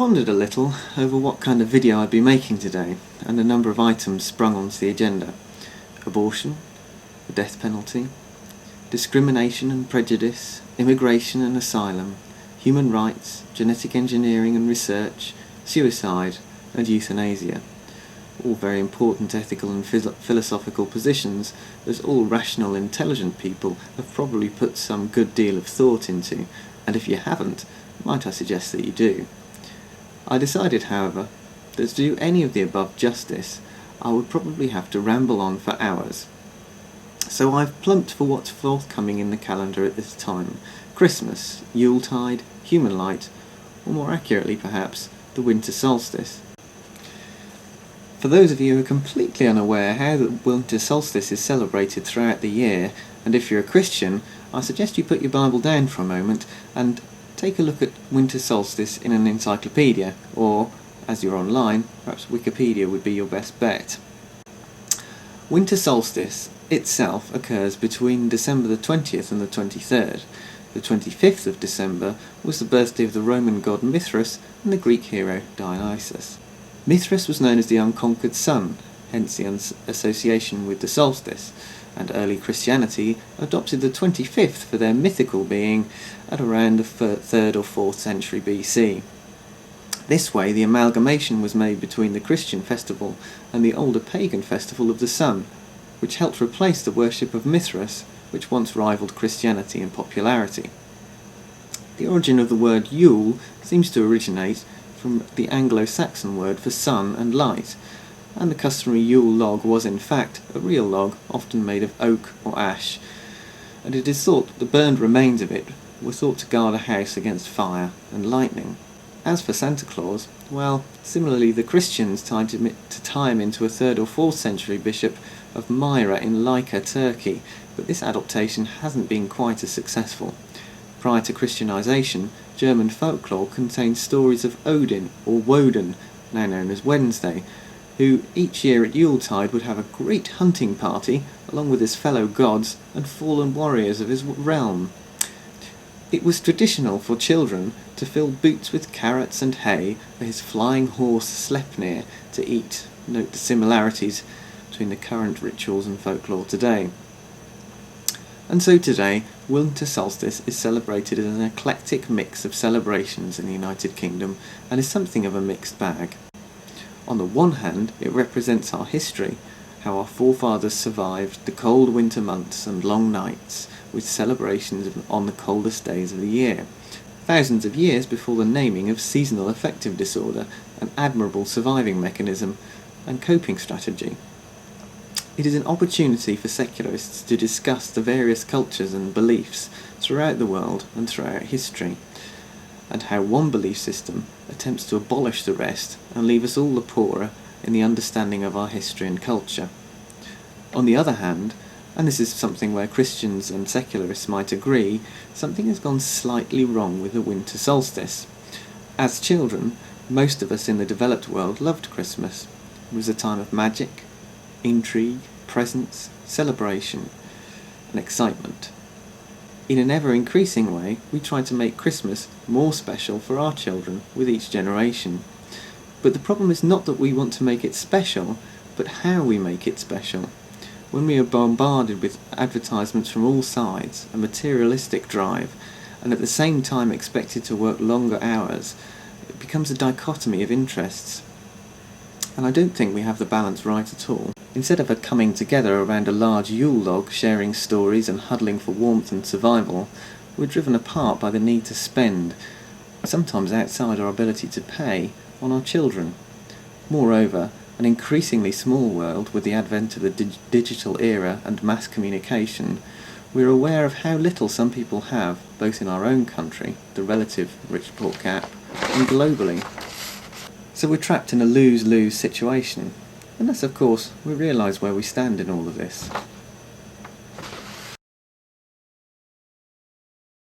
pondered a little over what kind of video I'd be making today, and a number of items sprung onto the agenda. Abortion, the death penalty, discrimination and prejudice, immigration and asylum, human rights, genetic engineering and research, suicide and euthanasia. All very important ethical and philosophical positions that all rational, intelligent people have probably put some good deal of thought into, and if you haven't, might I suggest that you do. I decided, however, that to do any of the above justice, I would probably have to ramble on for hours. So I've plumped for what's forthcoming in the calendar at this time: Christmas, Yuletide, human light, or more accurately perhaps, the winter solstice. For those of you who are completely unaware how the winter solstice is celebrated throughout the year, and if you're a Christian, I suggest you put your Bible down for a moment and take a look at winter solstice in an encyclopedia, or, as you're online, perhaps Wikipedia would be your best bet. Winter solstice itself occurs between December the 20th and the 23rd. The 25th of December was the birthday of the Roman god Mithras and the Greek hero Dionysus. Mithras was known as the unconquered sun, hence the association with the solstice, and early Christianity adopted the 25th for their mythical being at around the 3rd or 4th century BC. This way the amalgamation was made between the Christian festival and the older pagan festival of the sun, which helped replace the worship of Mithras, which once rivaled Christianity in popularity. The origin of the word Yule seems to originate from the Anglo-Saxon word for sun and light, and the customary Yule log was in fact a real log, often made of oak or ash, and it is thought that the burned remains of it were thought to guard a house against fire and lightning. As for Santa Claus, well, similarly the Christians tried to tie him into a 3rd or 4th century bishop of Myra in Lyca, Turkey, but this adaptation hasn't been quite as successful. Prior to Christianization, German folklore contained stories of Odin, or Woden, now known as Wednesday, who each year at Yuletide would have a great hunting party along with his fellow gods and fallen warriors of his realm. It was traditional for children to fill boots with carrots and hay for his flying horse Sleipnir to eat. Note the similarities between the current rituals and folklore today. And so today, winter solstice is celebrated as an eclectic mix of celebrations in the United Kingdom and is something of a mixed bag. On the one hand, it represents our history, how our forefathers survived the cold winter months and long nights with celebrations on the coldest days of the year, thousands of years before the naming of seasonal affective disorder, an admirable surviving mechanism and coping strategy. It is an opportunity for secularists to discuss the various cultures and beliefs throughout the world and throughout history, and how one belief system attempts to abolish the rest and leave us all the poorer in the understanding of our history and culture. On the other hand, and this is something where Christians and secularists might agree, something has gone slightly wrong with the winter solstice. As children, most of us in the developed world loved Christmas. It was a time of magic, intrigue, presents, celebration, and excitement. In an ever-increasing way, we try to make Christmas more special for our children with each generation. But the problem is not that we want to make it special, but how we make it special. When we are bombarded with advertisements from all sides, a materialistic drive, and at the same time expected to work longer hours, it becomes a dichotomy of interests. And I don't think we have the balance right at all. Instead of a coming together around a large Yule log, sharing stories and huddling for warmth and survival, we're driven apart by the need to spend, sometimes outside our ability to pay, on our children. Moreover, an increasingly small world with the advent of the digital era and mass communication, we're aware of how little some people have, both in our own country, the relative rich poor gap, and globally. So we're trapped in a lose-lose situation, unless of course we realise where we stand in all of this.